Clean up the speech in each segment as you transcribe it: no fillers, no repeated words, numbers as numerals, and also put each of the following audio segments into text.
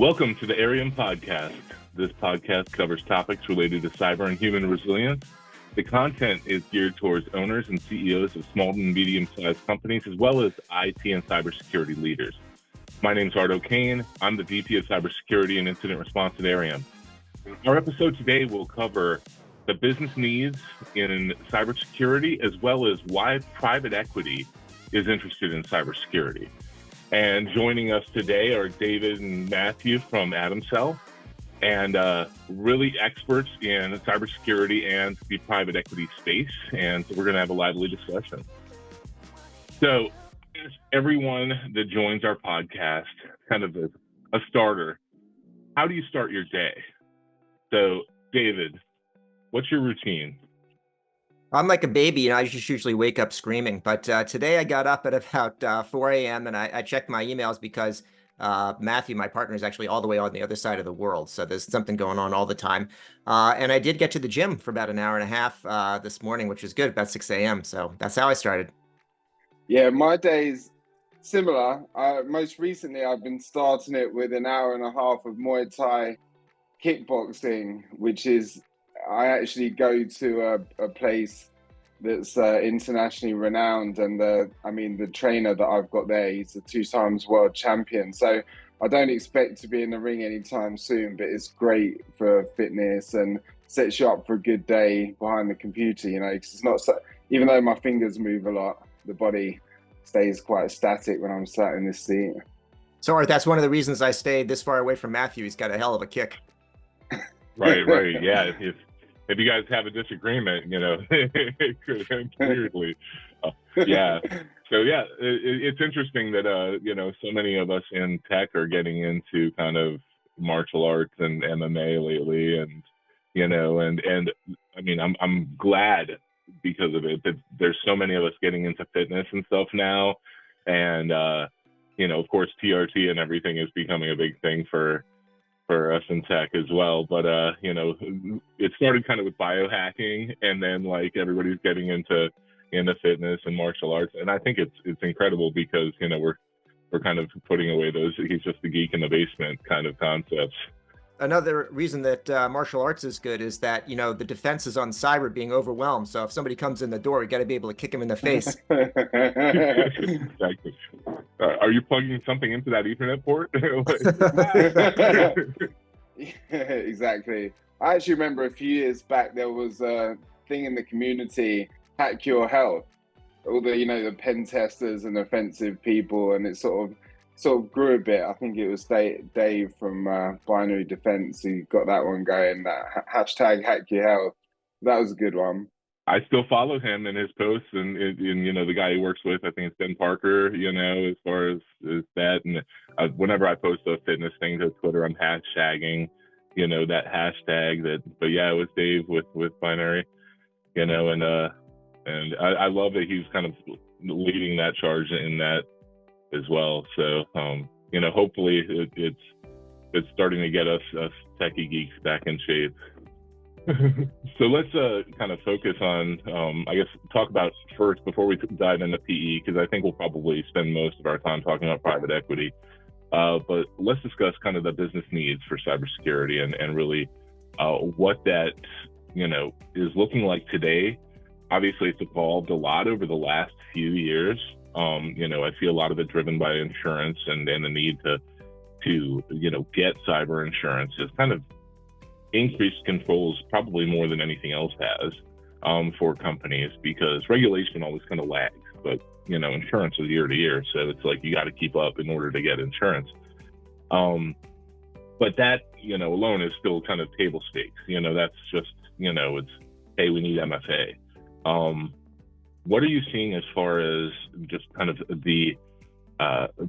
Welcome to the Airiam Podcast. This podcast covers topics related to cyber and human resilience. The content is geared towards owners and CEOs of small and medium-sized companies, as well as IT and cybersecurity leaders. My name is Ocain. I'm the VP of Cybersecurity and Incident Response at Airiam. Our episode today will cover the business needs in cybersecurity, as well as why private equity is interested in cybersecurity. And joining us today are David and Matthew from Atumcell, and really experts in cybersecurity and the private equity space. And so we're going to have a lively discussion. So everyone that joins our podcast, kind of a starter, how do you start your day? So David, what's your routine? I'm like a baby, and I just usually wake up screaming. But today I got up at about 4 a.m. and I checked my emails because Matthew, my partner, is actually all the way on the other side of the world. So there's something going on all the time. And I did get to the gym for about an hour and a half this morning, which was good, about 6 a.m. So that's how I started. Yeah, my day's similar. Most recently, I've been starting it with an hour and a half of Muay Thai kickboxing, which is, I actually go to a place that's internationally renowned, and the trainer that I've got there, he's a 2-time world champion. So I don't expect to be in the ring anytime soon, but it's great for fitness and sets you up for a good day behind the computer, you know, because it's not so, even though my fingers move a lot, the body stays quite static when I'm sat in this seat. So that's one of the reasons I stayed this far away from Matthew. He's got a hell of a kick. Right. Yeah. If you guys have a disagreement, you know, it could end clearly. Yeah. So yeah, it's interesting that you know, so many of us in tech are getting into kind of martial arts and MMA lately, and you know, and I mean, I'm glad because of it that there's so many of us getting into fitness and stuff now, and you know, of course, TRT and everything is becoming a big thing for us in tech as well. But you know, it started kind of with biohacking, and then like everybody's getting into fitness and martial arts, and I think it's incredible because, you know, we're kind of putting away those he's just the geek in the basement kind of concepts. Another reason that martial arts is good is that, you know, the defense is on cyber being overwhelmed. So if somebody comes in the door, you got to be able to kick him in the face. Exactly. Are you plugging something into that Ethernet port? Yeah, exactly. I actually remember a few years back, there was a thing in the community, Hack Your Health. All the, you know, the pen testers and offensive people, and it sort of grew a bit. I think it was Dave from Binary Defense who got that one going, that hashtag Hack Your Health. That was a good one. I still follow him in his posts, and you know, the guy he works with, I think it's Ben Parker, you know, as far as that. And whenever I post a fitness thing to Twitter, I'm hashtagging, you know, that hashtag that. But yeah, it was Dave with Binary, you know, and I love that he's kind of leading that charge in that as well. So you know, hopefully it's starting to get us techie geeks back in shape. So let's kind of focus on I guess talk about first, before we dive into PE, because I think we'll probably spend most of our time talking about private equity, but let's discuss kind of the business needs for cybersecurity and really what that, you know, is looking like today. Obviously it's evolved a lot over the last few years. You know, I see a lot of it driven by insurance and the need to you know, get cyber insurance has kind of increased controls probably more than anything else has for companies, because regulation always kind of lags, but you know, insurance is year to year, so it's like you got to keep up in order to get insurance. But that, you know, alone is still kind of table stakes. You know, that's just, you know, it's, hey, we need MFA. What are you seeing as far as just kind of the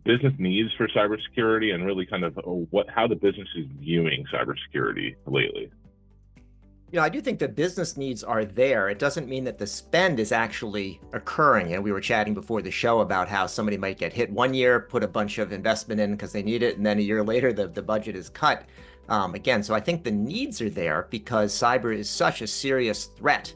business needs for cybersecurity, and really kind of how the business is viewing cybersecurity lately? You know, I do think the business needs are there. It doesn't mean that the spend is actually occurring. And we were chatting before the show about how somebody might get hit one year, put a bunch of investment in because they need it, and then a year later the budget is cut again. So I think the needs are there because cyber is such a serious threat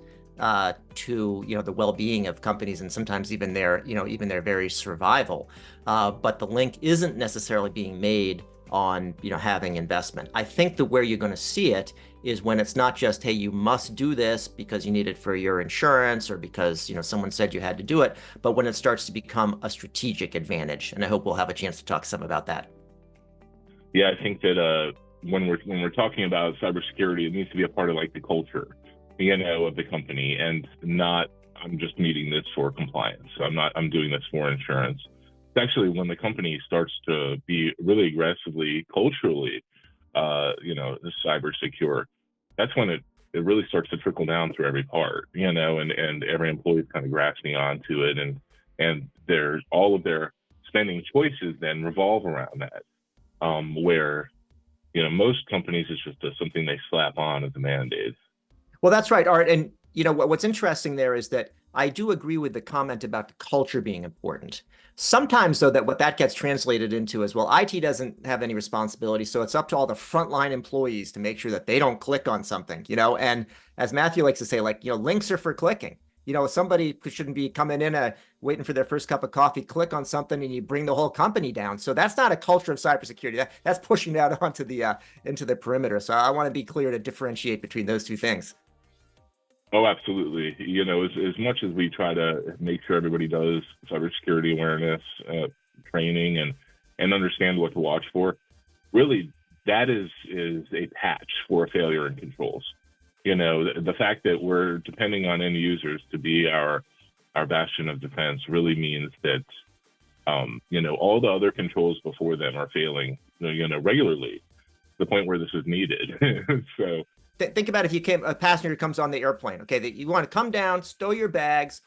to, you know, the well-being of companies, and sometimes even their, you know, even their very survival. But the link isn't necessarily being made on, having investment. I think where you're going to see it is when it's not just, hey, you must do this because you need it for your insurance or because, someone said you had to do it, but when it starts to become a strategic advantage. And I hope we'll have a chance to talk some about that. Yeah, I think that when we're talking about cybersecurity, it needs to be a part of like the culture, of the company, and not, I'm just needing this for compliance. I'm doing this for insurance. It's actually when the company starts to be really aggressively culturally, cyber secure, that's when it really starts to trickle down through every part, and every employee is kind of grasping onto it, and all of their spending choices then revolve around that, where, most companies, it's just something they slap on as a mandate. Well, that's right, Art. And, what's interesting there is that I do agree with the comment about the culture being important. Sometimes, though, what that gets translated into is, well, IT doesn't have any responsibility, so it's up to all the frontline employees to make sure that they don't click on something, and as Matthew likes to say, links are for clicking. Somebody shouldn't be coming in waiting for their first cup of coffee, click on something, and you bring the whole company down. So that's not a culture of cybersecurity. That's pushing it out onto into the perimeter. So I want to be clear to differentiate between those two things. Oh, absolutely. As much as we try to make sure everybody does cybersecurity awareness training and understand what to watch for, really that is a patch for a failure in controls. The fact that we're depending on end users to be our bastion of defense really means that all the other controls before them are failing regularly, to the point where this is needed. So. Think about if a passenger comes on the airplane, okay, that you want to come down, stow your bags,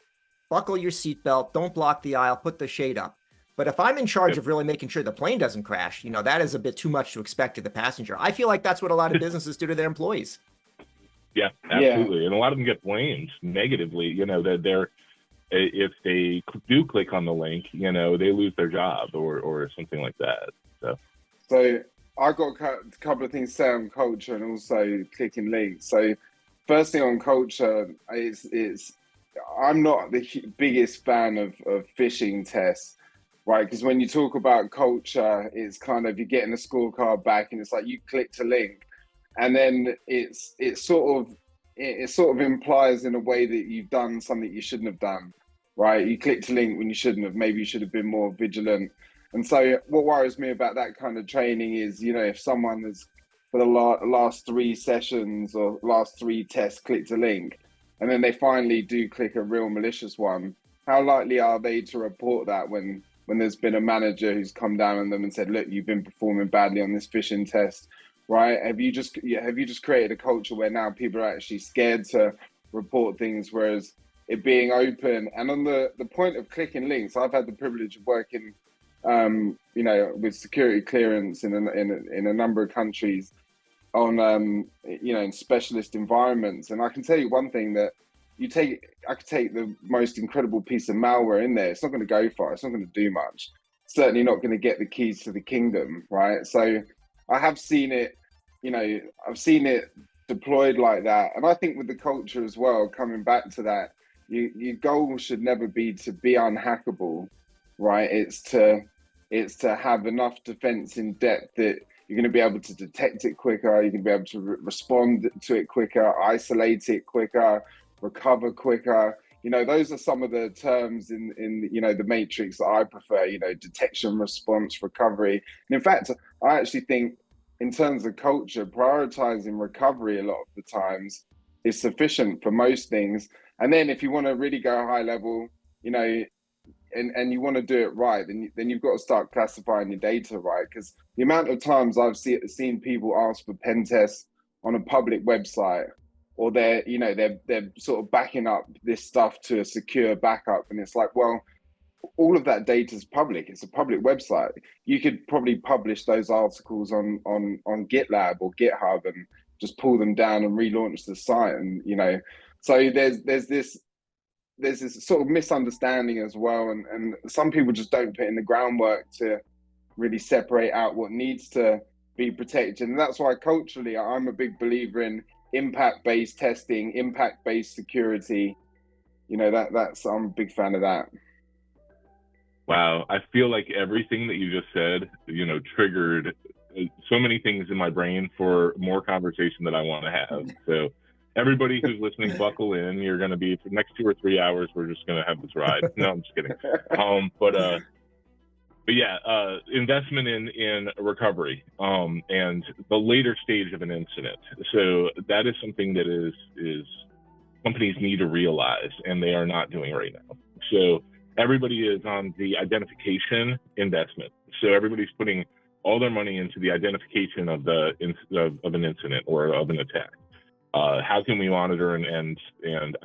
buckle your seatbelt, don't block the aisle, put the shade up. But if I'm in charge of really making sure the plane doesn't crash, that is a bit too much to expect of the passenger. I feel like that's what a lot of businesses do to their employees. Yeah, absolutely. Yeah. And a lot of them get blamed negatively, that if they do click on the link, they lose their job or something like that. So I got a couple of things to say on culture and also clicking links. So first thing on culture is I'm not the biggest fan of phishing tests, right? Because when you talk about culture, it's kind of, you're getting a scorecard back and it's like you clicked a link, and then it sort of implies in a way that you've done something you shouldn't have done, right? You clicked a link when you shouldn't have. Maybe you should have been more vigilant. And so what worries me about that kind of training is, if someone has, for the last 3 sessions or last 3 tests, clicked a link, and then they finally do click a real malicious one, how likely are they to report that when there's been a manager who's come down on them and said, look, you've been performing badly on this phishing test, right? Have you just created a culture where now people are actually scared to report things, whereas it being open? And on the point of clicking links, I've had the privilege of working with security clearance in a number of countries on, in specialist environments. And I can tell you one thing, that I could take the most incredible piece of malware in there. It's not going to go far. It's not going to do much. Certainly not going to get the keys to the kingdom, right? So I have seen it, I've seen it deployed like that. And I think with the culture as well, coming back to that, your goal should never be to be unhackable, right? It's to have enough defense in depth that you're going to be able to detect it quicker, you're going to be able to respond to it quicker, isolate it quicker, recover quicker. Those are some of the terms in the matrix that I prefer, detection, response, recovery. And in fact, I actually think in terms of culture, prioritizing recovery a lot of the times is sufficient for most things. And then if you want to really go high level, and you want to do it right, then you've got to start classifying your data right. Because the amount of times I've seen people ask for pen tests on a public website, or they're sort of backing up this stuff to a secure backup, and it's like, well, all of that data is public. It's a public website. You could probably publish those articles on GitLab or GitHub and just pull them down and relaunch the site, and so there's this sort of misunderstanding as well, and some people just don't put in the groundwork to really separate out what needs to be protected. And that's why culturally I'm a big believer in impact-based testing, impact-based security. That's I'm a big fan of that. Wow, I feel like everything that you just said, triggered so many things in my brain for more conversation that I want to have. So everybody who's listening, buckle in. You're going to be, for the next 2 or 3 hours, we're just going to have this ride. No, I'm just kidding. But yeah, investment in recovery and the later stage of an incident. So that is something that is companies need to realize, and they are not doing right now. So everybody is on the identification investment. So everybody's putting all their money into the identification of of an incident or of an attack. How can we monitor and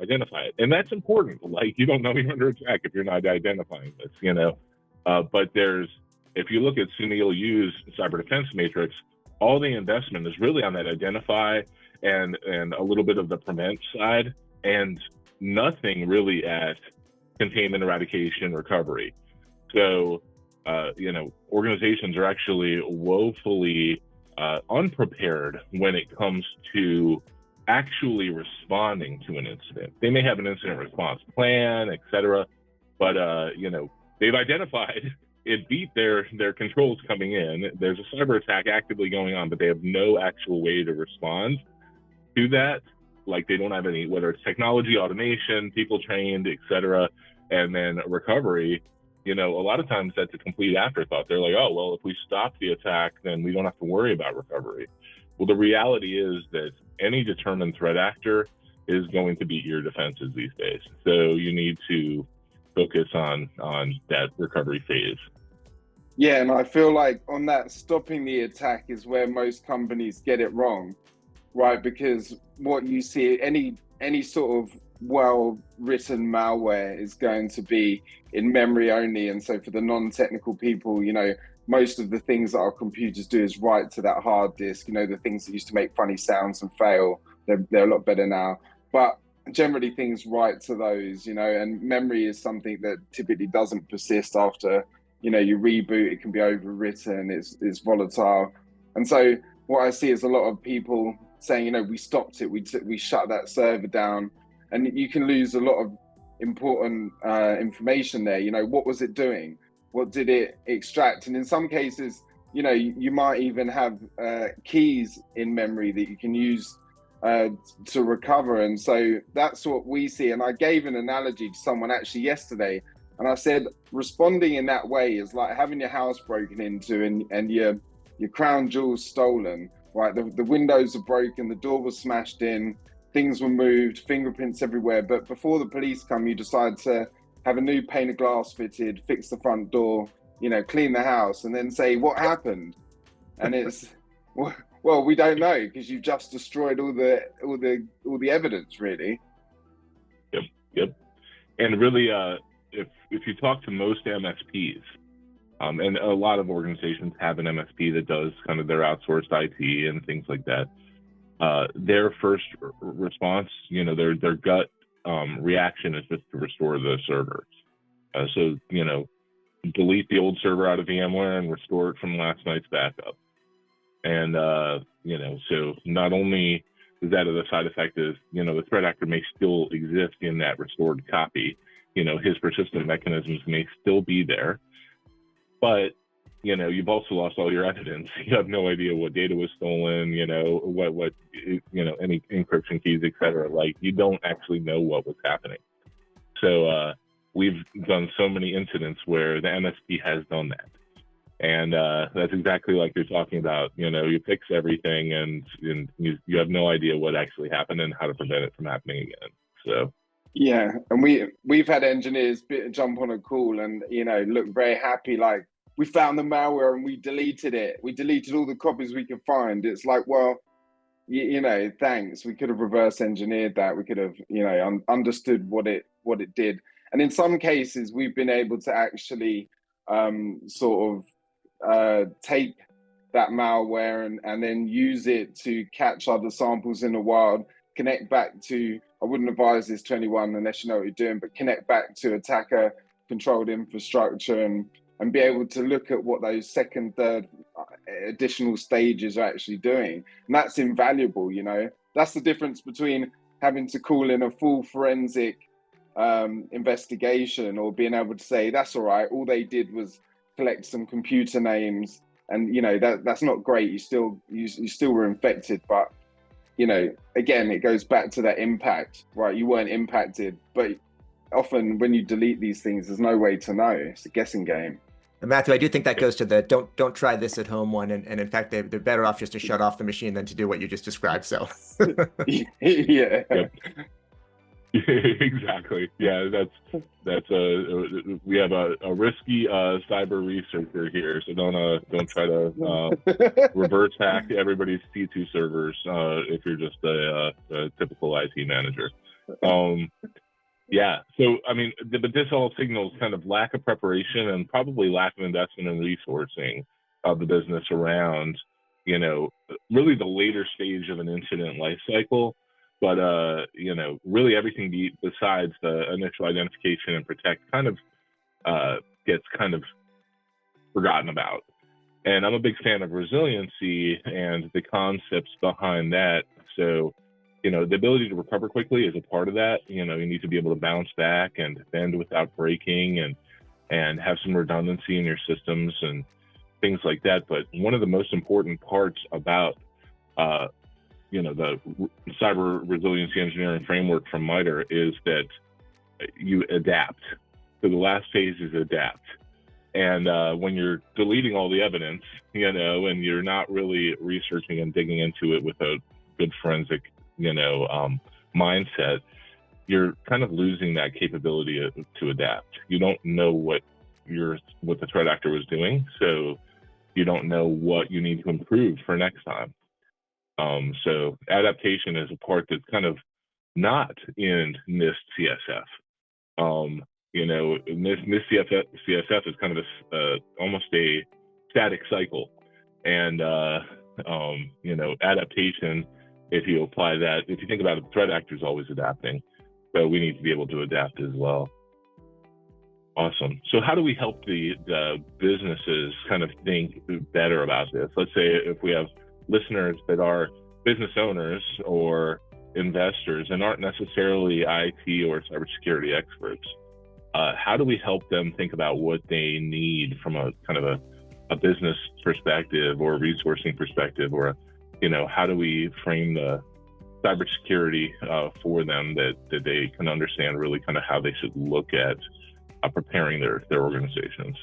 identify it? And that's important. Like, you don't know you're under attack if you're not identifying this, you know. But if you look at Sunil Yu's cyber defense matrix, all the investment is really on that identify and a little bit of the prevent side, and nothing really at containment, eradication, recovery. So, you know, organizations are actually woefully unprepared when it comes to actually responding to an incident. They may have an incident response plan, et cetera, but, you know, they've identified it beat their controls coming in. There's a cyber attack actively going on, but they have no actual way to respond to that. Like, they don't have any, whether it's technology, automation, people trained, et cetera, and then recovery. You know, a lot of times that's a complete afterthought. They're like, oh, well, if we stop the attack, then we don't have to worry about recovery. Well, the reality is that any determined threat actor is going to beat your defenses these days. So you need to focus on that recovery phase. Yeah, and I feel like on that, stopping the attack is where most companies get it wrong, right? Because what you see, any sort of well-written malware is going to be in memory only. And so for the non-technical people, you know, most of the things that our computers do is write to that hard disk. You know, the things that used to make funny sounds and fail, they're a lot better now. But generally things write to those, you know, and memory is something that typically doesn't persist after, you know, you reboot. It can be overwritten, it's volatile. And so what I see is a lot of people saying, you know, we stopped it, we shut that server down, and you can lose a lot of important information there. You know, what was it doing? What did it extract? And in some cases, you know, you might even have keys in memory that you can use to recover. And so that's what we see. And I gave an analogy to someone actually yesterday, and I said, responding in that way is like having your house broken into and your crown jewels stolen, right? The windows are broken, the door was smashed in, things were moved, fingerprints everywhere. But before the police come, you decide to have a new pane of glass fitted, fix the front door, you know, clean the house, and then say, what happened? And it's, well, we don't know, because you've just destroyed all the evidence, really. Yep. And really, if you talk to most MSPs, and a lot of organizations have an MSP that does kind of their outsourced IT and things like that, their first response, you know, their gut reaction is just to restore the server. So, you know, delete the old server out of VMware and restore it from last night's backup. And, you know, so not only is that the side effect is, you know, the threat actor may still exist in that restored copy. You know, his persistent mechanisms may still be there, but, you know, you've also lost all your evidence. You have no idea what data was stolen, you know, what, you know, any encryption keys, et cetera. Like, you don't actually know what was happening. So we've done so many incidents where the MSP has done that. And that's exactly like you're talking about. You know, you fix everything and you have no idea what actually happened and how to prevent it from happening again. So. Yeah, and we've had engineers jump on a call and, you know, look very happy, like, we found the malware and we deleted it. We deleted all the copies we could find. It's like, well, you know, thanks. We could have reverse engineered that. We could have, you know, understood what it did. And in some cases, we've been able to actually sort of take that malware and then use it to catch other samples in the wild, connect back to, I wouldn't advise this to anyone unless you know what you're doing, but connect back to attacker controlled infrastructure and be able to look at what those second, third additional stages are actually doing. And that's invaluable, you know. That's the difference between having to call in a full forensic investigation or being able to say, that's all right, all they did was collect some computer names and that's not great. You still were infected, but again, it goes back to that impact, right? You weren't impacted, but often when you delete these things, there's no way to know. It's a guessing game. And Matthew, I do think that goes to the don't try this at home one, and in fact, they're better off just to shut off the machine than to do what you just described. So, yeah, yep. Exactly. Yeah, that's we have a risky cyber researcher here, so don't try to reverse hack everybody's T2 servers if you're just a typical IT manager. Yeah. So, I mean, but this all signals kind of lack of preparation and probably lack of investment in resourcing of the business around, really the later stage of an incident life cycle. But, really everything besides the initial identification and protect kind of gets kind of forgotten about. And I'm a big fan of resiliency and the concepts behind that. So, the ability to recover quickly is a part of that. You need to be able to bounce back and defend without breaking and have some redundancy in your systems and things like that. But one of the most important parts about, the cyber resiliency engineering framework from MITRE is that you adapt. So the last phase is adapt. And when you're deleting all the evidence, and you're not really researching and digging into it with a good forensic mindset, you're kind of losing that capability to adapt. You don't know what the threat actor was doing, so you don't know what you need to improve for next time. So adaptation is a part that's kind of not in NIST CSF. NIST CSF is kind of almost a static cycle, and adaptation. If you apply that, if you think about it, the threat actor is always adapting. So we need to be able to adapt as well. Awesome. So how do we help the businesses kind of think better about this? Let's say if we have listeners that are business owners or investors and aren't necessarily IT or cybersecurity experts, how do we help them think about what they need from a kind of a business perspective or a resourcing perspective, or how do we frame the cybersecurity for them that they can understand really kind of how they should look at preparing their organizations?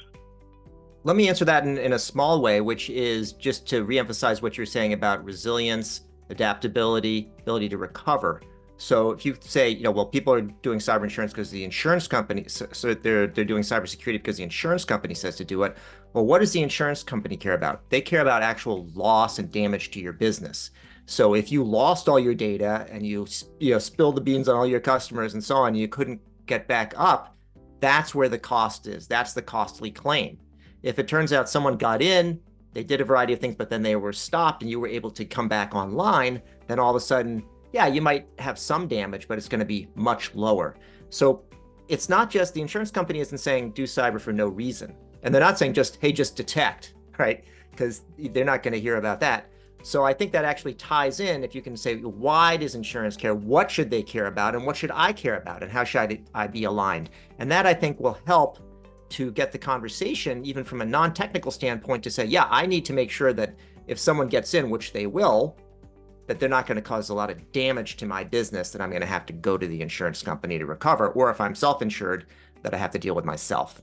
Let me answer that in a small way, which is just to reemphasize what you're saying about resilience, adaptability, ability to recover. So if you say, people are doing cyber insurance because the insurance company, so they're doing cybersecurity because the insurance company says to do it. Well, what does the insurance company care about? They care about actual loss and damage to your business. So if you lost all your data and you spilled the beans on all your customers and so on, you couldn't get back up, that's where the cost is. That's the costly claim. If it turns out someone got in, they did a variety of things, but then they were stopped and you were able to come back online, then all of a sudden, yeah, you might have some damage, but it's going to be much lower. So it's not just the insurance company isn't saying do cyber for no reason. And they're not saying just detect, right? Because they're not going to hear about that. So I think that actually ties in if you can say, why does insurance care? What should they care about? And what should I care about? And how should I be aligned? And that I think will help to get the conversation, even from a non-technical standpoint, to say, yeah, I need to make sure that if someone gets in, which they will, that they're not going to cause a lot of damage to my business that I'm going to have to go to the insurance company to recover, or if I'm self-insured, that I have to deal with myself.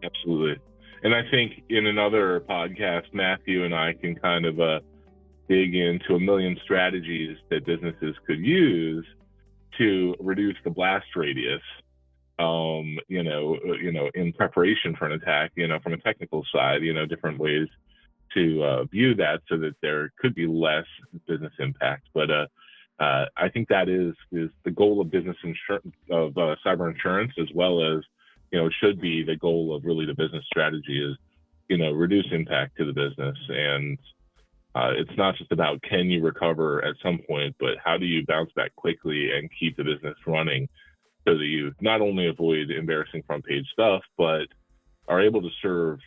Absolutely. And I think in another podcast, Matthew and I can kind of dig into a million strategies that businesses could use to reduce the blast radius, in preparation for an attack, from a technical side, different ways to view that so that there could be less business impact. But I think that is the goal of business insurance, of cyber insurance, as well as, should be the goal of really the business strategy is, reduce impact to the business. And it's not just about can you recover at some point, but how do you bounce back quickly and keep the business running so that you not only avoid embarrassing front page stuff, but are able to serve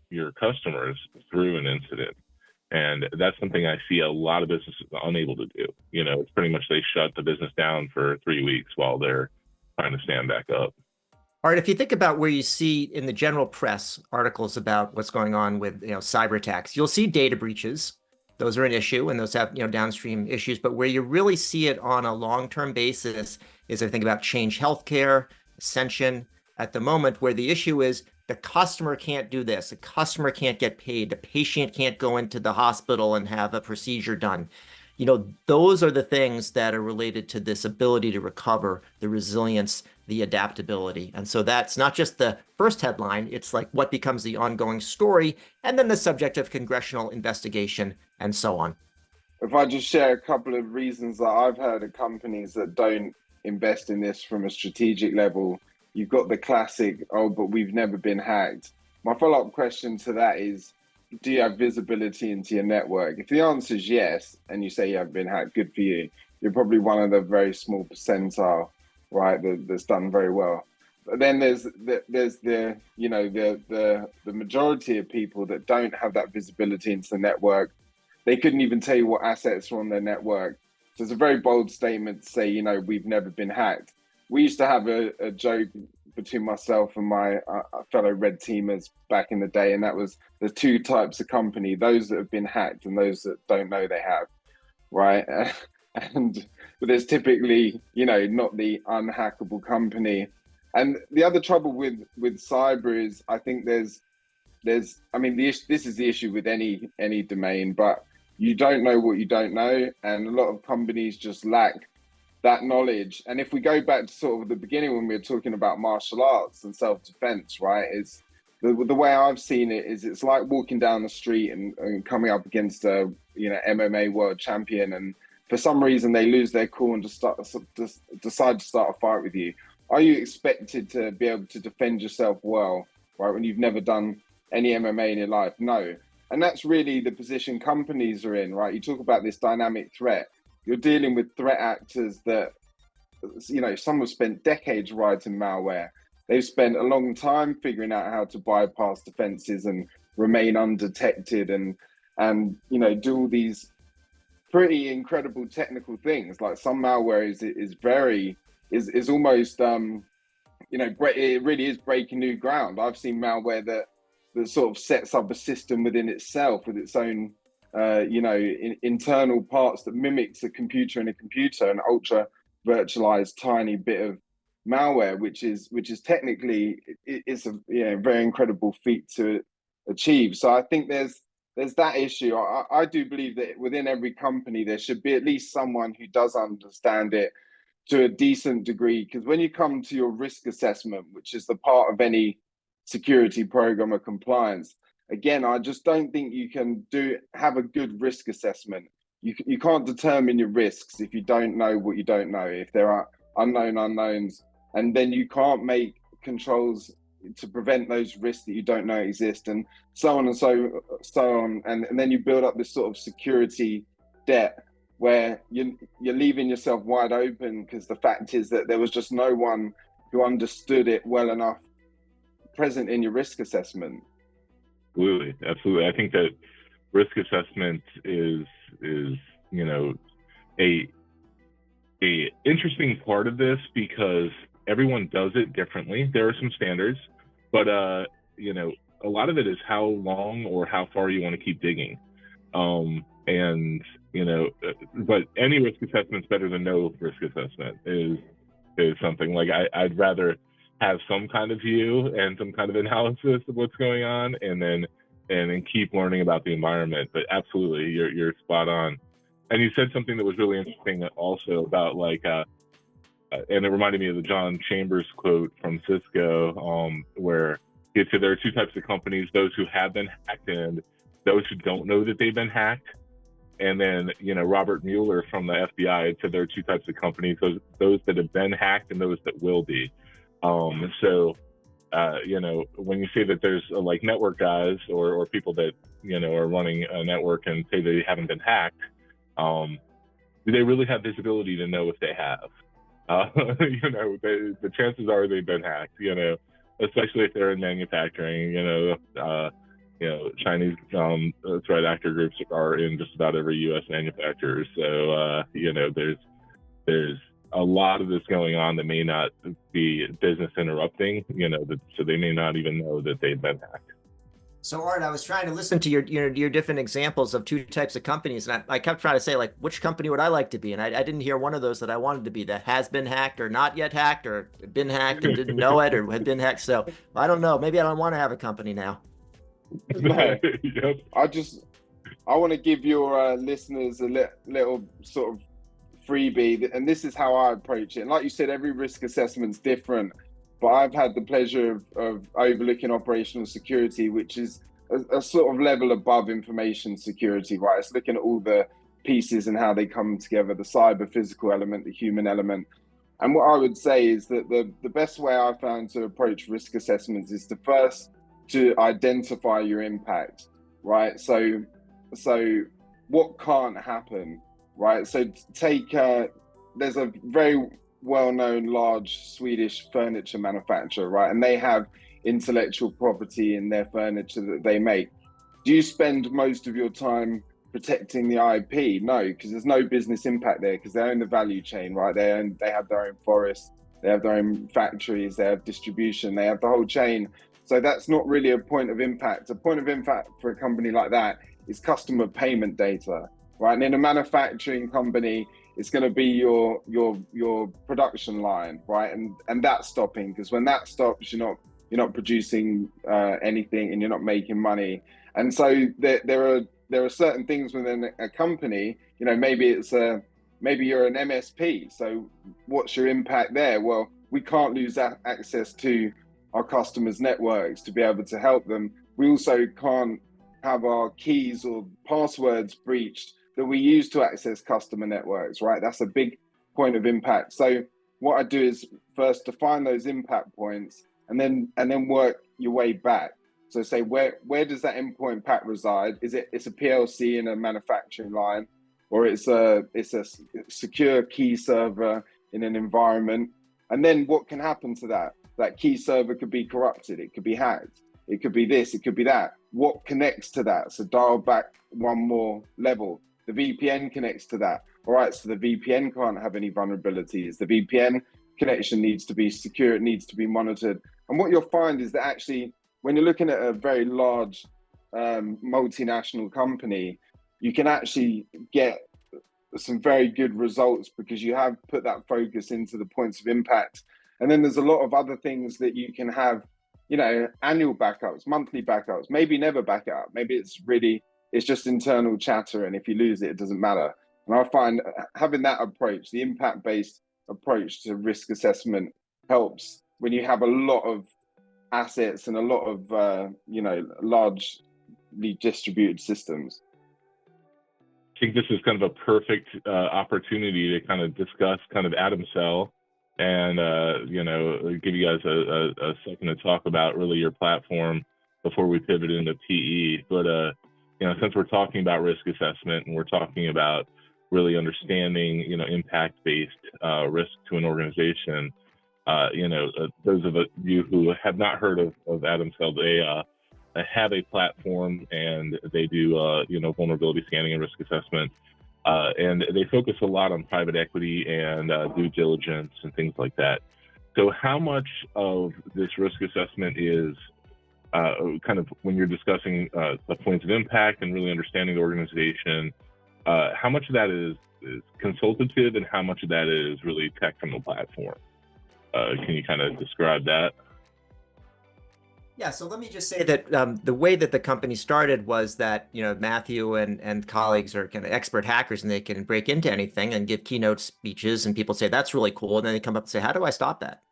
your customers through an incident. And that's something I see a lot of businesses unable to do. It's pretty much they shut the business down for 3 weeks while they're trying to stand back up. All right, if you think about where you see in the general press articles about what's going on with cyber attacks, you'll see data breaches. Those are an issue, and those have downstream issues. But where you really see it on a long-term basis is I think about Change Healthcare, Ascension at the moment, where the issue is the customer can't do this, the customer can't get paid, the patient can't go into the hospital and have a procedure done. Those are the things that are related to this ability to recover, the resilience, the adaptability. And so that's not just the first headline, it's like what becomes the ongoing story, and then the subject of congressional investigation and so on. If I just share a couple of reasons that I've heard of companies that don't invest in this from a strategic level, you've got the classic, oh, but we've never been hacked. My follow-up question to that is, do you have visibility into your network? If the answer is yes, and you say you haven't been hacked, good for you. You're probably one of the very small percentile, right, that's done very well. But then there's the majority of people that don't have that visibility into the network. They couldn't even tell you what assets are on their network. So it's a very bold statement to say, we've never been hacked. We used to have a joke between myself and my fellow red teamers back in the day, and that was the two types of company: those that have been hacked and those that don't know they have, right? But there's typically, not the unhackable company. And the other trouble with cyber is, I think this is the issue with any domain, but you don't know what you don't know, and a lot of companies just lack that knowledge. And if we go back to sort of the beginning when we were talking about martial arts and self-defense, right, is the way I've seen it is it's like walking down the street and coming up against a MMA world champion, and for some reason they lose their cool and decide to start a fight with you. Are you expected to be able to defend yourself well, right, when you've never done any MMA in your life? No. And that's really the position companies are in, right? You talk about this dynamic threat. You're dealing with threat actors that, some have spent decades writing malware. They've spent a long time figuring out how to bypass defenses and remain undetected and do all these pretty incredible technical things. Like some malware is almost, it really is breaking new ground. I've seen malware that sort of sets up a system within itself with its own internal parts that mimics a computer in a computer, an ultra virtualized tiny bit of malware, which is technically it's a very incredible feat to achieve. So I think there's that issue. I do believe that within every company there should be at least someone who does understand it to a decent degree, because when you come to your risk assessment, which is the part of any security program or compliance, again, I just don't think you can have a good risk assessment. You can't determine your risks if you don't know what you don't know, if there are unknown unknowns, and then you can't make controls to prevent those risks that you don't know exist, and so on and so on. And then you build up this sort of security debt where you're leaving yourself wide open, because the fact is that there was just no one who understood it well enough present in your risk assessment. Absolutely. I think that risk assessment is a interesting part of this, because everyone does it differently. There are some standards, but a lot of it is how long or how far you want to keep digging. But any risk assessment's better than no risk assessment is something like I'd rather have some kind of view and some kind of analysis of what's going on, and then keep learning about the environment. But absolutely, you're spot on. And you said something that was really interesting also about and it reminded me of the John Chambers quote from Cisco, where he said there are two types of companies: those who have been hacked and those who don't know that they've been hacked. And then, Robert Mueller from the FBI said there are two types of companies: those that have been hacked and those that will be. When you say that there's like network guys or people that, are running a network and say they haven't been hacked, do they really have visibility to know if they have? The chances are they've been hacked, especially if they're in manufacturing. Chinese threat actor groups are in just about every U.S. manufacturer. So, there's a lot of this going on that may not be business interrupting, so they may not even know that they've been hacked. So Art, I was trying to listen to your different examples of two types of companies, and I kept trying to say, like, which company would I like to be? And I didn't hear one of those that I wanted to be, that has been hacked or not yet hacked or been hacked and didn't know it or had been hacked. So I don't know. Maybe I don't want to have a company now. No. Yep. I want to give your listeners a little sort of freebie, and this is how I approach it. And like you said, every risk assessment's different. But I've had the pleasure of overlooking operational security, which is a sort of level above information security, right? It's looking at all the pieces and how they come together, the cyber physical element, the human element. And what I would say is that the best way I found to approach risk assessments is to identify your impact, right? So what can't happen, right? So there's a very well-known large Swedish furniture manufacturer, right? And they have intellectual property in their furniture that they make. Do you spend most of your time protecting the IP? No, because there's no business impact there, because they own the value chain, right? They have their own forests, they have their own factories, they have distribution, they have the whole chain. So that's not really a point of impact. A point of impact for a company like that is customer payment data, right? And in a manufacturing company, it's going to be your production line, right? And that's stopping, because when that stops, you're not producing anything and you're not making money. And so there are certain things within a company. Maybe you're an MSP. So what's your impact there? Well, we can't lose access to our customers' networks to be able to help them. We also can't have our keys or passwords breached that we use to access customer networks, right? That's a big point of impact. So what I do is first define those impact points and then work your way back. So say, where does that endpoint impact reside? It's a PLC in a manufacturing line, or it's a secure key server in an environment? And then what can happen to that? That key server could be corrupted, it could be hacked, it could be this, it could be that. What connects to that? So dial back one more level. The VPN connects to that. All right, so the VPN can't have any vulnerabilities. The VPN connection needs to be secure, it needs to be monitored. And what you'll find is that actually, when you're looking at a very large multinational company, you can actually get some very good results because you have put that focus into the points of impact. And then there's a lot of other things that you can have, annual backups, monthly backups, maybe never back it up. Maybe it's just internal chatter, and if you lose it, it doesn't matter. And I find having that approach, the impact-based approach to risk assessment, helps when you have a lot of assets and a lot of, largely distributed systems. I think this is kind of a perfect opportunity to kind of discuss kind of Atumcell and, give you guys a second to talk about really your platform before we pivot into PE. But, since we're talking about risk assessment and we're talking about really understanding, impact-based risk to an organization, those of you who have not heard of Atumcell, they have a platform and they do, vulnerability scanning and risk assessment. And they focus a lot on private equity and due diligence and things like that. So how much of this risk assessment is kind of, when you're discussing the points of impact and really understanding the organization, how much of that is consultative and how much of that is really tech from the platform? Can you kind of describe that? Yeah, so let me just say that the way that the company started was that, Matthew and colleagues are kind of expert hackers and they can break into anything and give keynote speeches, and people say, that's really cool. And then they come up and say, how do I stop that?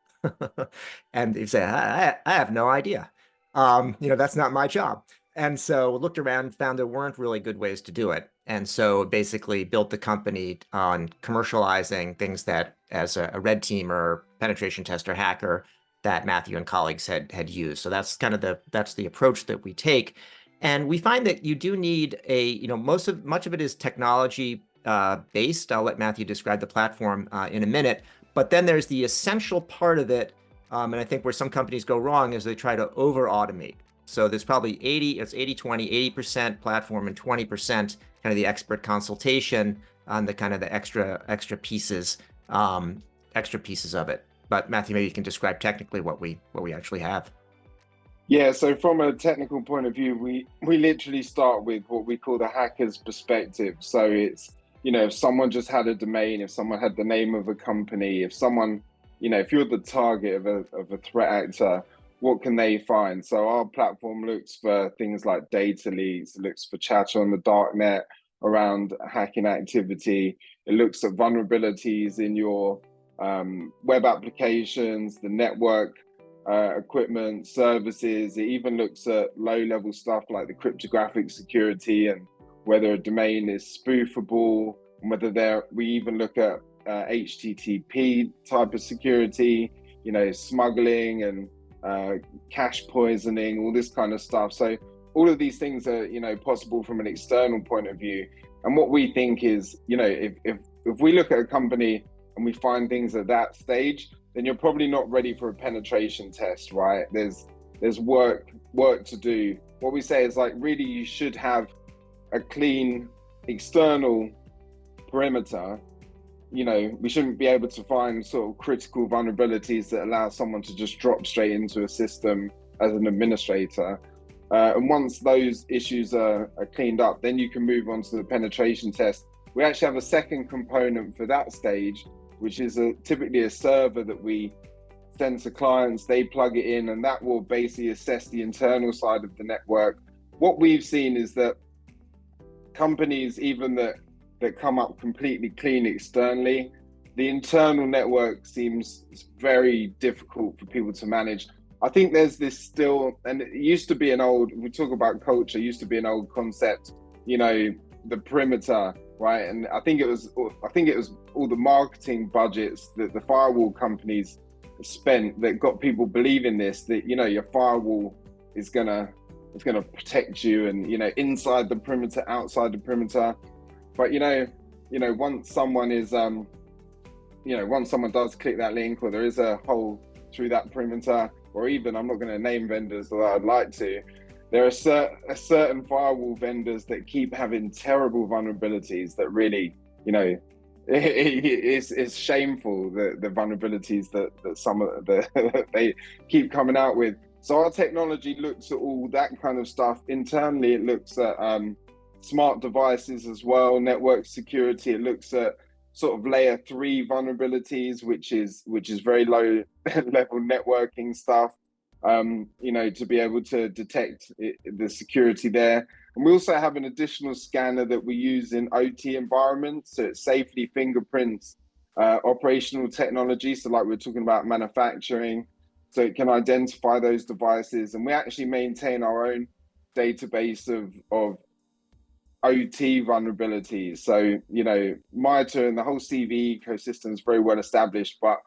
And they say, I have no idea. That's not my job. And so looked around, found there weren't really good ways to do it. And so basically built the company on commercializing things that, as a red team or penetration tester hacker, that Matthew and colleagues had used. So that's kind of that's the approach that we take. And we find that you do need much of it is technology based. I'll let Matthew describe the platform in a minute. But then there's the essential part of it. And I think where some companies go wrong is they try to over automate. So there's probably 80-20, 80% platform and 20% kind of the expert consultation on the kind of the extra pieces. extra pieces of it. But Matthew, maybe you can describe technically what we actually have. Yeah, so from a technical point of view, we literally start with what we call the hacker's perspective. So it's, if someone just had a domain, if someone had the name of a company, if someone, if you're the target of a threat actor, what can they find? So our platform looks for things like data leaks, it looks for chatter on the dark net around hacking activity. It looks at vulnerabilities in your web applications, the network, equipment, services. It even looks at low-level stuff like the cryptographic security and whether a domain is spoofable, and whether we even look at HTTP type of security, smuggling and cache poisoning, all this kind of stuff. So all of these things are, possible from an external point of view. And what we think is, if we look at a company and we find things at that stage, then you're probably not ready for a penetration test, right? There's work to do. What we say is really you should have a clean external perimeter. We shouldn't be able to find sort of critical vulnerabilities that allow someone to just drop straight into a system as an administrator. And once those issues are cleaned up, then you can move on to the penetration test. We actually have a second component for that stage, which is typically a server that we send to clients. They plug it in, and that will basically assess the internal side of the network. What we've seen is that companies, even that come up completely clean externally, the internal network seems very difficult for people to manage. I think there's this still, and it used to be we talk about culture, it used to be an old concept, the perimeter, right? And I think it was all the marketing budgets that the firewall companies spent that got people believing this, that, your firewall is gonna protect you, and, inside the perimeter, outside the perimeter. But, once someone is, once someone does click that link, or there is a hole through that perimeter, or even, I'm not going to name vendors, although I'd like to, there are certain firewall vendors that keep having terrible vulnerabilities that really, it's shameful, the vulnerabilities that some of they keep coming out with. So our technology looks at all that kind of stuff. Internally, it looks at smart devices as well, network security. It looks at sort of layer 3 vulnerabilities, which is very low level networking stuff. To be able to detect the security there. And we also have an additional scanner that we use in OT environments. So it safely fingerprints operational technology. So like we're talking about manufacturing, so it can identify those devices. And we actually maintain our own database of OT vulnerabilities. So, monitor and the whole CV ecosystem is very well established, but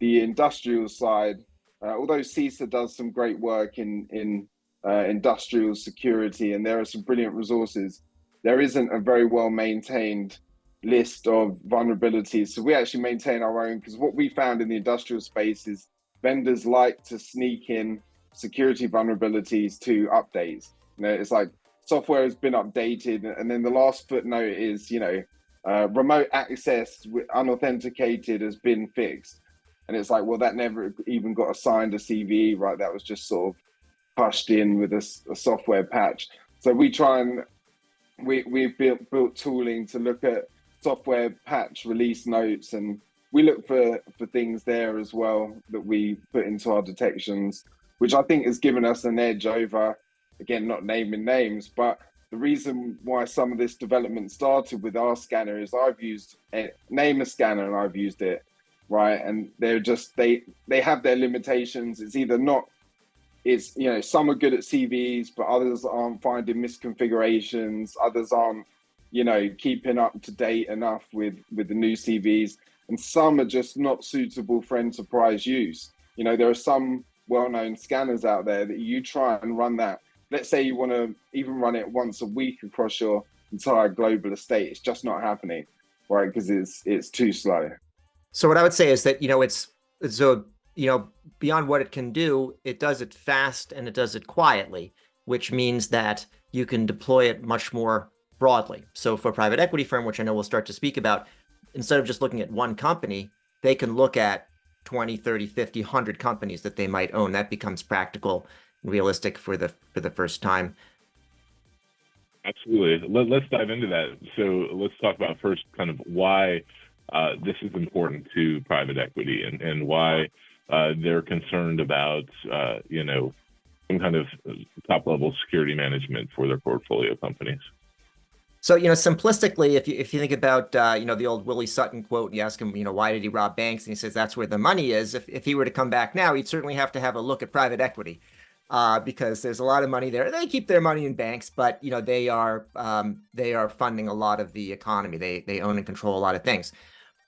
the industrial side, although CISA does some great work in industrial security, and there are some brilliant resources, there isn't a very well maintained list of vulnerabilities. So we actually maintain our own, because what we found in the industrial space is vendors like to sneak in security vulnerabilities to updates. It's like software has been updated, and then the last footnote is, remote access unauthenticated has been fixed. And it's like, well, that never even got assigned a CV, right? That was just sort of pushed in with a software patch. So we try and we've built tooling to look at software patch release notes, and we look for things there as well that we put into our detections, which I think has given us an edge over, again, not naming names, but the reason why some of this development started with our scanner is I've used name a scanner and I've used it. Right, and they're just they have their limitations. It's either not, it's some are good at CVs, but others aren't finding misconfigurations. Others aren't keeping up to date enough with the new CVs, and some are just not suitable for enterprise use. There are some well-known scanners out there that you try and run that. Let's say you want to even run it once a week across your entire global estate. It's just not happening, right? Because it's too slow. So what I would say is that, beyond what it can do, it does it fast and it does it quietly, which means that you can deploy it much more broadly. So for a private equity firm, which I know we'll start to speak about, instead of just looking at one company, they can look at 20, 30, 50, 100 companies that they might own. That becomes practical and realistic for the first time. Absolutely. Let's dive into that. So let's talk about first kind of why this is important to private equity and why they're concerned about, some kind of top-level security management for their portfolio companies. So, simplistically, if you think about, the old Willie Sutton quote, you ask him, why did he rob banks? And he says, that's where the money is. If he were to come back now, he'd certainly have to have a look at private equity because there's a lot of money there. They keep their money in banks, but, they are funding a lot of the economy. They own and control a lot of things.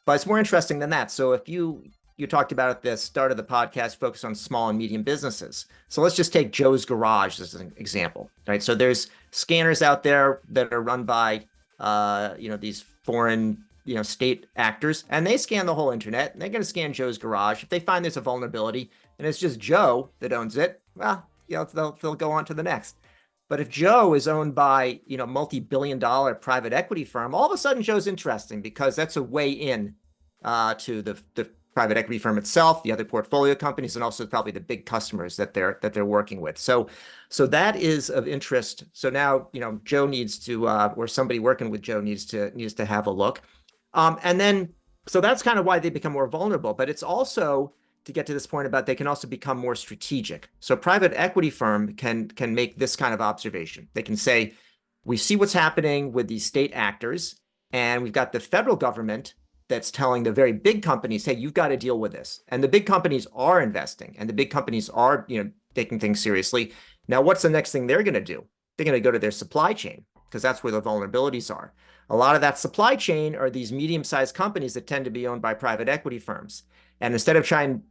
But it's more interesting than that. So if you talked about at the start of the podcast, focus on small and medium businesses. So let's just take Joe's Garage as an example, right? So there's scanners out there that are run by, these foreign, state actors, and they scan the whole internet, and they're going to scan Joe's Garage. If they find there's a vulnerability and it's just Joe that owns it, well, they'll go on to the next. But if Joe is owned by, multi-billion-dollar private equity firm, all of a sudden Joe's interesting because that's a way in to the private equity firm itself, the other portfolio companies, and also probably the big customers that they're working with. So that is of interest. So now, Joe needs to, or somebody working with Joe needs to have a look. And then, so that's kind of why they become more vulnerable, but it's also to get to this point about they can also become more strategic. So private equity firm can make this kind of observation. They can say, we see what's happening with these state actors, and we've got the federal government that's telling the very big companies, hey, you've got to deal with this. And the big companies are investing, and the big companies are, taking things seriously. Now, what's the next thing they're going to do? They're going to go to their supply chain because that's where the vulnerabilities are. A lot of that supply chain are these medium-sized companies that tend to be owned by private equity firms. And instead of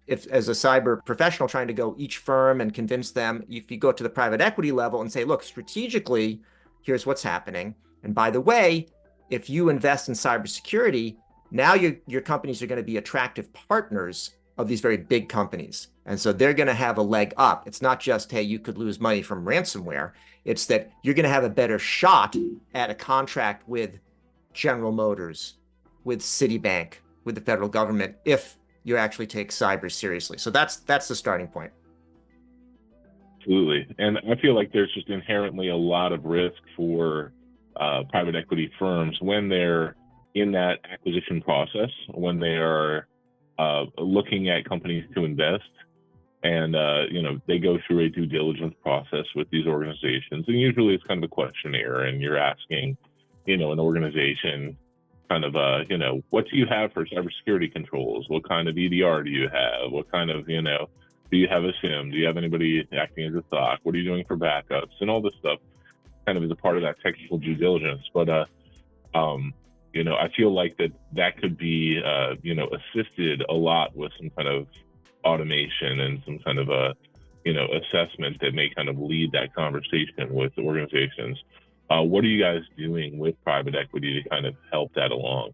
as a cyber professional, trying to go each firm and convince them, if you go to the private equity level and say, look, strategically, here's what's happening. And by the way, if you invest in cybersecurity, now your companies are going to be attractive partners of these very big companies. And so they're going to have a leg up. It's not just, hey, you could lose money from ransomware. It's that you're going to have a better shot at a contract with General Motors, with Citibank, with the federal government, if you actually take cyber seriously. So that's the starting point. Absolutely. And I feel like there's just inherently a lot of risk for private equity firms when they're in that acquisition process, when they are looking at companies to invest, and they go through a due diligence process with these organizations, and usually it's kind of a questionnaire, and you're asking, an organization kind of, what do you have for cybersecurity controls? What kind of EDR do you have? What kind of, do you have a SIM? Do you have anybody acting as a SOC? What are you doing for backups? And all this stuff kind of is a part of that technical due diligence. But I feel like that could be, assisted a lot with some kind of automation and some kind of assessment that may kind of lead that conversation with the organizations. What are you guys doing with private equity to kind of help that along?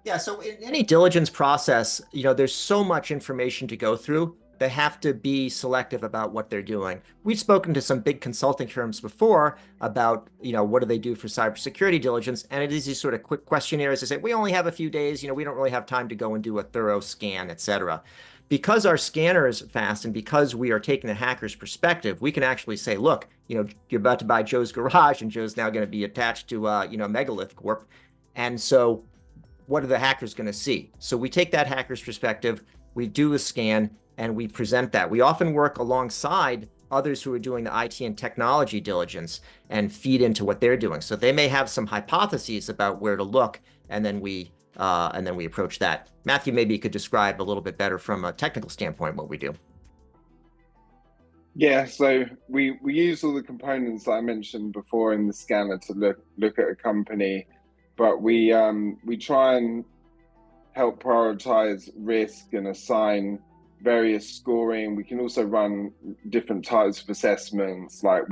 Yeah, so in any diligence process, there's so much information to go through. They have to be selective about what they're doing. We've spoken to some big consulting firms before about, what do they do for cybersecurity diligence? And it is these sort of quick questionnaires. They say, we only have a few days, we don't really have time to go and do a thorough scan, et cetera. Because our scanner is fast and because we are taking the hacker's perspective, we can actually say, look, you're about to buy Joe's Garage and Joe's now going to be attached to, Megalith Corp. And so what are the hackers going to see? So we take that hacker's perspective, we do a scan, and we present that. We often work alongside others who are doing the IT and technology diligence and feed into what they're doing. So they may have some hypotheses about where to look, and then we approach that. Matthew, maybe you could describe a little bit better from a technical standpoint what we do. Yeah, so we use all the components that I mentioned before in the scanner to look at a company, but we try and help prioritize risk and assign various scoring. We can also run different types of assessments, like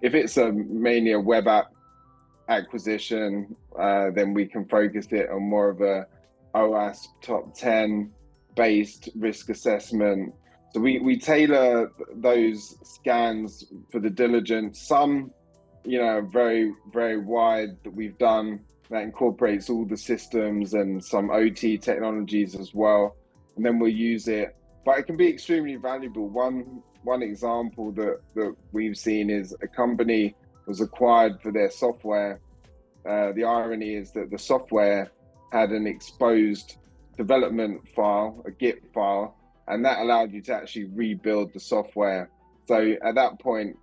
if it's mainly a web app acquisition, then we can focus it on more of a OWASP top 10 based risk assessment. So we tailor those scans for the diligence. Some, very, very wide that we've done that incorporates all the systems and some OT technologies as well. And then we'll use it, but it can be extremely valuable. One example that we've seen is a company was acquired for their software. The irony is that the software had an exposed development file, a Git file, and that allowed you to actually rebuild the software. So at that point,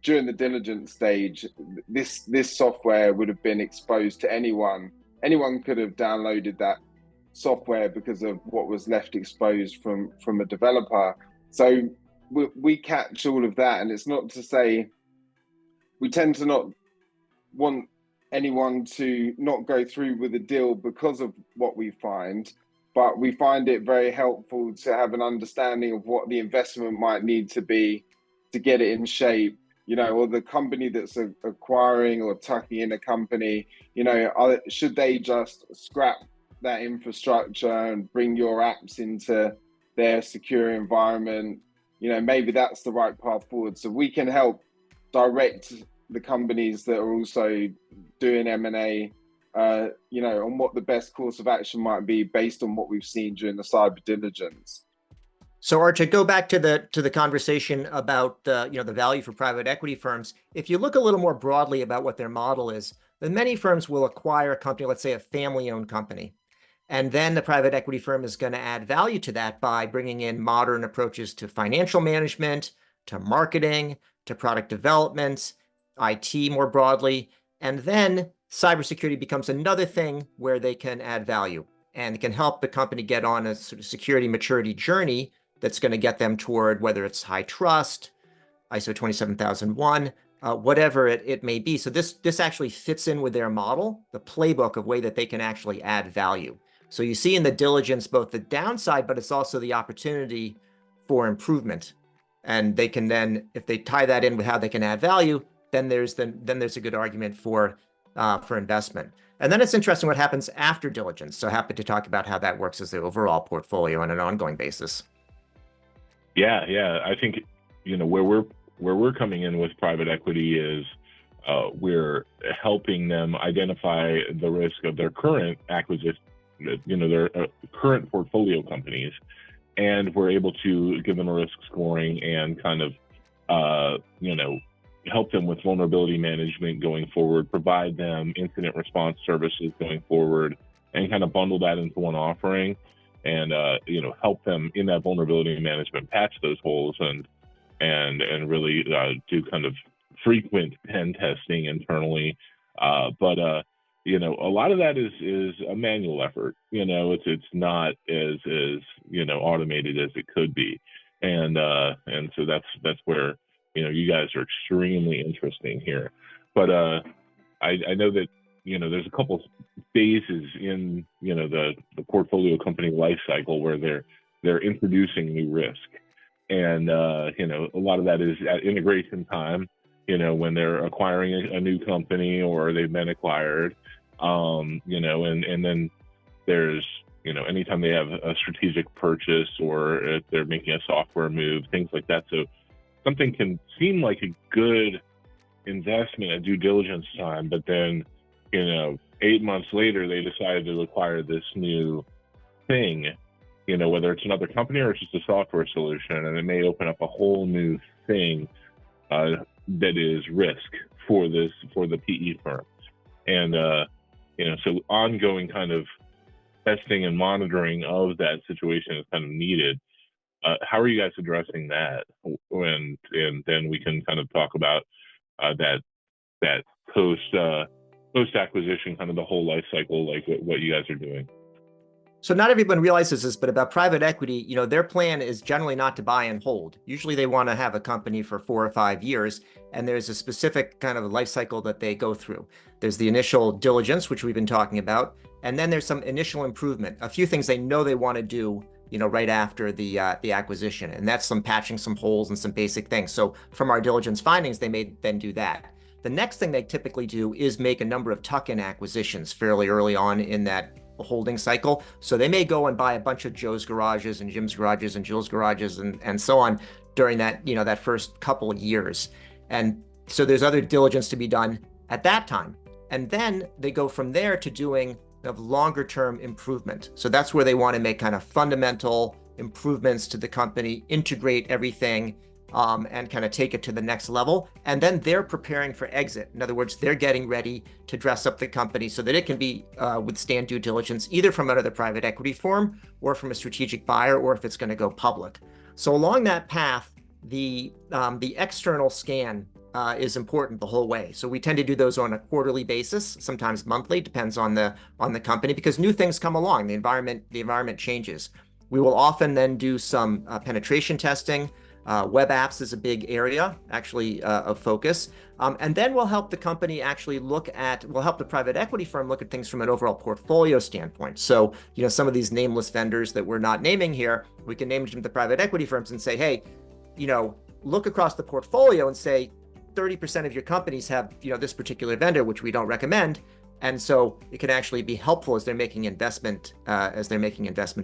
during the diligence stage, this software would have been exposed to anyone. Anyone could have downloaded that software because of what was left exposed from a developer. So we catch all of that, and it's not to say we tend to not want anyone to not go through with a deal because of what we find, but we find it very helpful to have an understanding of what the investment might need to be to get it in shape, or the company that's acquiring or tucking in a company, should they just scrap that infrastructure and bring your apps into their secure environment? Maybe that's the right path forward. So we can help direct the companies that are also doing M&A, on what the best course of action might be based on what we've seen during the cyber diligence. So Arch, I go back to the conversation about the value for private equity firms. If you look a little more broadly about what their model is, then many firms will acquire a company, let's say a family-owned company, and then the private equity firm is going to add value to that by bringing in modern approaches to financial management, to marketing, to product development, IT more broadly, and then cybersecurity becomes another thing where they can add value and can help the company get on a sort of security maturity journey that's going to get them toward whether it's high trust, ISO 27001, whatever it may be. So this actually fits in with their model, the playbook of way that they can actually add value. So you see in the diligence both the downside, but it's also the opportunity for improvement. And they can then, if they tie that in with how they can add value, then there's a good argument for investment. And then it's interesting what happens after diligence. So happy to talk about how that works as the overall portfolio on an ongoing basis. Yeah. I think, where we're coming in with private equity is we're helping them identify the risk of their current acquisition, their current portfolio companies, and we're able to give them a risk scoring and kind of, help them with vulnerability management going forward, provide them incident response services going forward, and kind of bundle that into one offering, and help them in that vulnerability management, patch those holes, and really do kind of frequent pen testing internally. But a lot of that is a manual effort. It's not as automated as it could be, and so that's where you guys are extremely interesting here. But I know that there's a couple phases in the portfolio company life cycle where they're introducing new risk, and a lot of that is at integration time, when they're acquiring a new company or they've been acquired, and then there's anytime they have a strategic purchase or if they're making a software move, things like that. So something can seem like a good investment at due diligence time, but then 8 months later they decided to acquire this new thing, whether it's another company or it's just a software solution, and it may open up a whole new thing that is risk for the PE firm. And so ongoing kind of testing and monitoring of that situation is kind of needed. How are you guys addressing that? And then we can kind of talk about that post acquisition, kind of the whole life cycle, like what you guys are doing. So not everyone realizes this, but about private equity, their plan is generally not to buy and hold. Usually they want to have a company for 4 or 5 years, and there's a specific kind of life cycle that they go through. There's the initial diligence, which we've been talking about, and then there's some initial improvement, a few things they know they want to do right after the acquisition. And that's some patching some holes and some basic things. So from our diligence findings, they may then do that. The next thing they typically do is make a number of tuck-in acquisitions fairly early on in that holding cycle. So they may go and buy a bunch of Joe's garages and Jim's garages and Jill's garages and so on during that, that first couple of years. And so there's other diligence to be done at that time. And then they go from there to doing longer term improvement. So that's where they want to make kind of fundamental improvements to the company, integrate everything, and kind of take it to the next level. And then they're preparing for exit. In other words, they're getting ready to dress up the company so that it can be withstand due diligence, either from another private equity firm or from a strategic buyer, or if it's going to go public. So along that path, the external scan is important the whole way. So we tend to do those on a quarterly basis, sometimes monthly, depends on the company, because new things come along. The environment changes. We will often then do some penetration testing. Web apps is a big area, actually, of focus. And then we'll help the company actually we'll help the private equity firm look at things from an overall portfolio standpoint. So, some of these nameless vendors that we're not naming here, we can name them to the private equity firms and say, hey, look across the portfolio and say 30% of your companies have, this particular vendor, which we don't recommend. And so it can actually be helpful as they're making investment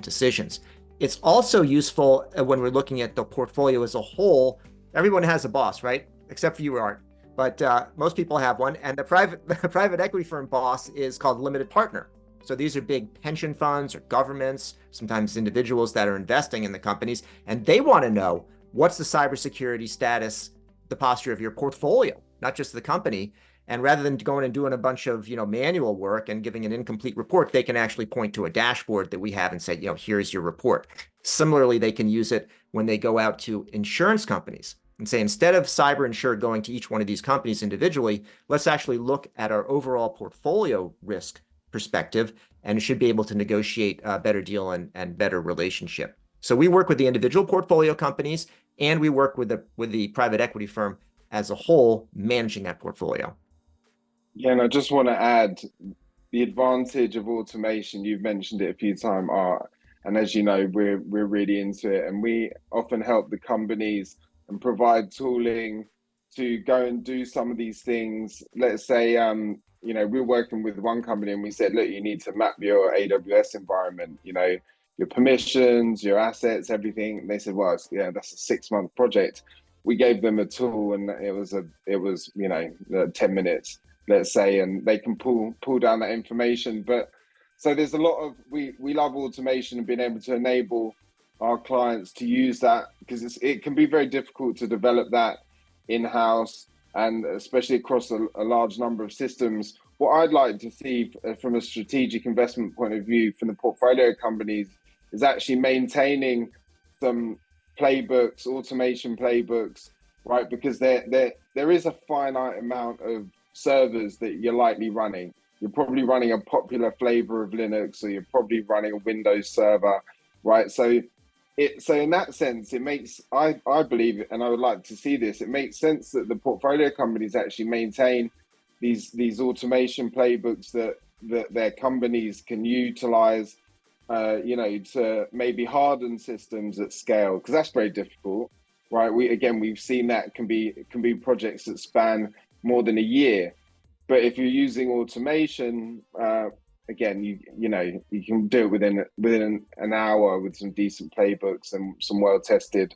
decisions. It's also useful when we're looking at the portfolio as a whole. Everyone has a boss, right? Except for you, Art. But most people have one. And the private equity firm boss is called limited partner. So these are big pension funds or governments, sometimes individuals that are investing in the companies. And they want to know, what's the cybersecurity status, the posture of your portfolio, not just the company. And rather than going and doing a bunch of, manual work and giving an incomplete report, they can actually point to a dashboard that we have and say, here's your report. Similarly, they can use it when they go out to insurance companies and say, instead of cyber insured going to each one of these companies individually, let's actually look at our overall portfolio risk perspective, and it should be able to negotiate a better deal and better relationship. So we work with the individual portfolio companies, and we work with the private equity firm as a whole, managing that portfolio. Yeah, and I just want to add the advantage of automation. You've mentioned it a few times, Art, and as you know, we're really into it, and we often help the companies and provide tooling to go and do some of these things. Let's say, we're working with one company, and we said, look, you need to map your AWS environment, your permissions, your assets, everything. And they said, well, that's a 6-month project. We gave them a tool, and it was 10 minutes. Let's say, and they can pull down that information. But so there's a lot of, we love automation and being able to enable our clients to use that, because it can be very difficult to develop that in-house, and especially across a large number of systems. What I'd like to see from a strategic investment point of view from the portfolio companies is actually maintaining some playbooks, automation playbooks, right? Because there is a finite amount of servers that you're likely running. You're probably running a popular flavor of Linux, or you're probably running a Windows server, right? So in that sense, it makes, I believe, and I would like to see this, it makes sense that the portfolio companies actually maintain these automation playbooks that their companies can utilize, to maybe harden systems at scale, because that's very difficult, right? We've seen that can be projects that span more than a year. But if you're using automation, again, you can do it within an hour with some decent playbooks and some well-tested,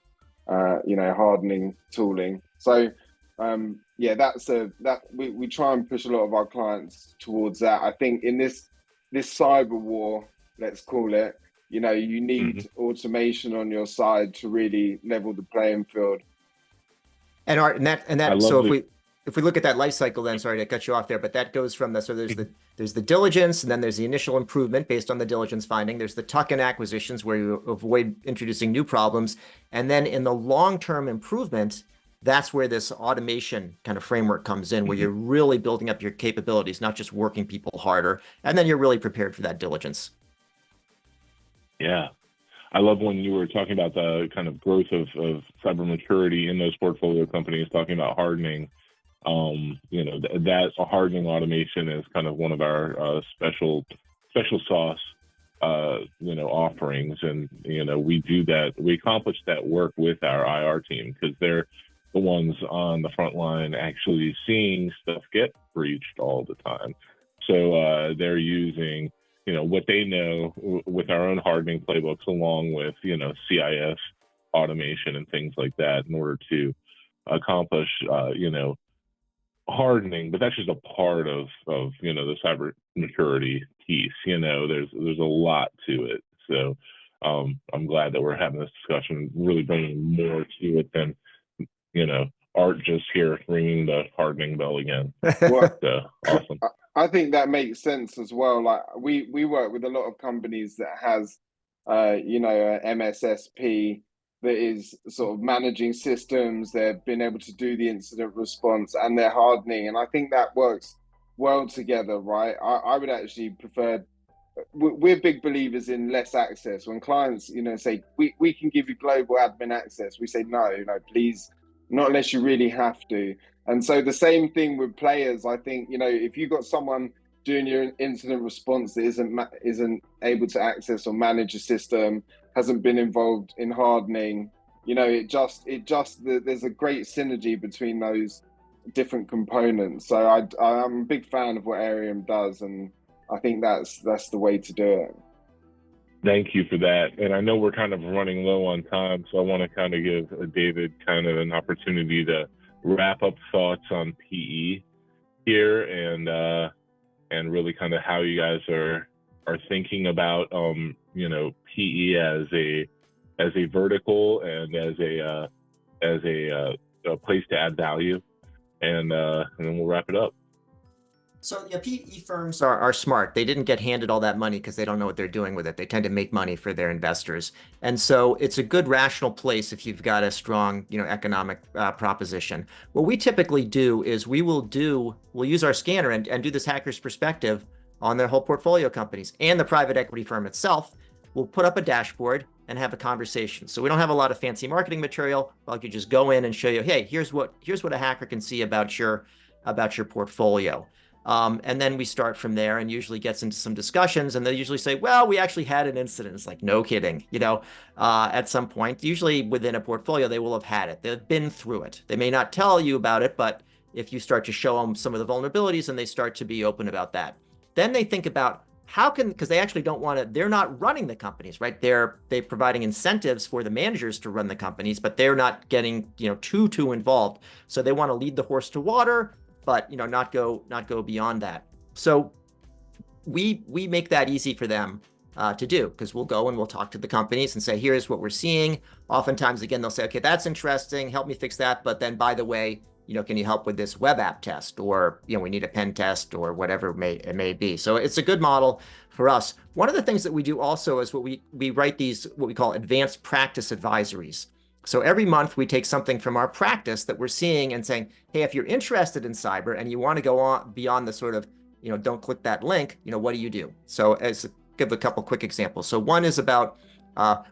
hardening tooling. So, we try and push a lot of our clients towards that. I think in this cyber war, let's call it, you need automation on your side to really level the playing field. And Art, if we look at that life cycle, then sorry to cut you off there, but that goes from there's the diligence, and then there's the initial improvement based on the diligence finding. There's the tuck-in acquisitions where you avoid introducing new problems. And then in the long-term improvement, that's where this automation kind of framework comes in, where you're really building up your capabilities, not just working people harder. And then you're really prepared for that diligence. Yeah. I love when you were talking about the kind of growth of cyber maturity in those portfolio companies, talking about hardening. That hardening automation is kind of one of our special sauce, offerings. And, we do that. We accomplish that work with our IR team, because they're the ones on the front line actually seeing stuff get breached all the time. So they're using, what they know with our own hardening playbooks, along with, CIS automation and things like that, in order to accomplish, hardening, but that's just a part of the cyber maturity piece. There's a lot to it. So I'm glad that we're having this discussion, really bringing more to it than Art just here ringing the hardening bell again. Well, so awesome. I think that makes sense as well. Like we work with a lot of companies that has a MSSP that is sort of managing systems. They've been able to do the incident response and they're hardening. And I think that works well together, right? I would actually prefer, we're big believers in less access. When clients, say, we can give you global admin access, we say, no, please, not unless you really have to. And so the same thing with players. I think, if you've got someone doing your incident response that isn't able to access or manage a system, hasn't been involved in hardening, there's a great synergy between those different components. So I'm a big fan of what Airiam does, and I think that's the way to do it. Thank you for that. And I know we're kind of running low on time, so I want to kind of give David kind of an opportunity to wrap up thoughts on PE here, and really kind of how you guys are thinking about PE as a vertical and as a place to add value, and then we'll wrap it up. So yeah, PE firms are smart. They didn't get handed all that money because they don't know what they're doing with it. They tend to make money for their investors. And so it's a good rational place if you've got a strong, economic proposition. What we typically do is we'll use our scanner and do this hacker's perspective on their whole portfolio companies, and the private equity firm itself. We'll put up a dashboard and have a conversation. So we don't have a lot of fancy marketing material. I could just go in and show you, hey, here's what a hacker can see about your portfolio. And then we start from there, and usually gets into some discussions, and they usually say, well, we actually had an incident. It's like, no kidding. At some point, usually within a portfolio, they will have had it. They've been through it. They may not tell you about it, but if you start to show them some of the vulnerabilities and they start to be open about that, then they think about because they actually don't want to, they're not running the companies, right? They're providing incentives for the managers to run the companies, but they're not getting, too involved. So they want to lead the horse to water, but not go beyond that. So we make that easy for them to do, because we'll go and we'll talk to the companies and say, here's what we're seeing. Oftentimes, again, they'll say, okay, that's interesting, help me fix that. But then, by the way, can you help with this web app test, or we need a pen test, or whatever it may be. So it's a good model for us. One of the things that we do also is we write these, what we call advanced practice advisories. So every month we take something from our practice that we're seeing and saying, hey, if you're interested in cyber and you want to go on beyond the sort of, don't click that link, what do you do? So give a couple quick examples. So one is about,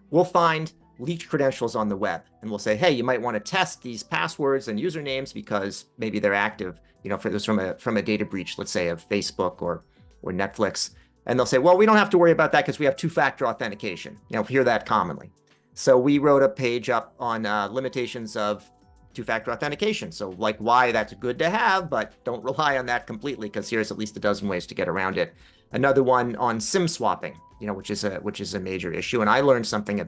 we'll find leaked credentials on the web, and we'll say, hey, you might want to test these passwords and usernames because maybe they're active, for this from a data breach, let's say of Facebook or Netflix. And they'll say, well, we don't have to worry about that because we have two-factor authentication. Hear that commonly. So we wrote a page up on limitations of two-factor authentication. So like why that's good to have, but don't rely on that completely, because here's at least a dozen ways to get around it. Another one on SIM swapping, which is a major issue. And I learned something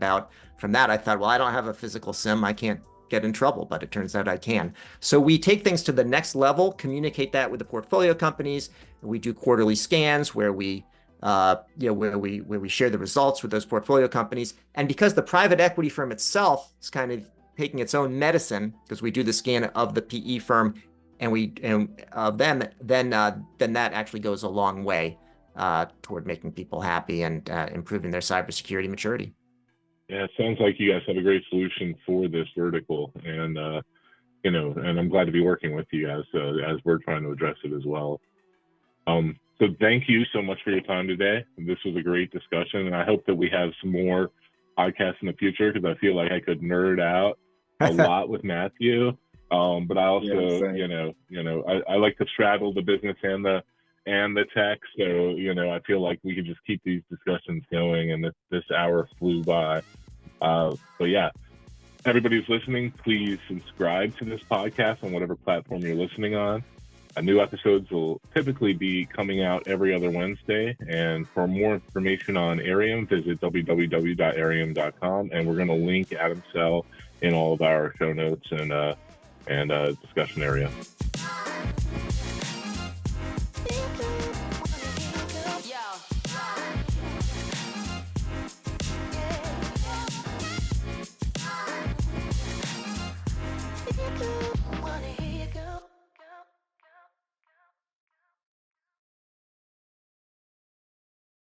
from that. I thought, well, I don't have a physical SIM, I can't get in trouble, but it turns out I can. So we take things to the next level, communicate that with the portfolio companies. And we do quarterly scans where we where we share the results with those portfolio companies. And because the private equity firm itself is kind of taking its own medicine, because we do the scan of the PE firm and of them, then that actually goes a long way toward making people happy and improving their cybersecurity maturity. Yeah, it sounds like you guys have a great solution for this vertical, and and I'm glad to be working with you guys as we're trying to address it as well. So thank you so much for your time today. This was a great discussion, and I hope that we have some more podcasts in the future, because I feel like I could nerd out a lot with Matthew. But I also, I like to straddle the business and the tech. So, I feel like we could just keep these discussions going, and this hour flew by. But yeah, everybody who's listening, please subscribe to this podcast on whatever platform you're listening on. New episodes will typically be coming out every other Wednesday. And for more information on Airiam, visit www.airiam.com. And we're going to link Atumcell in all of our show notes and discussion area.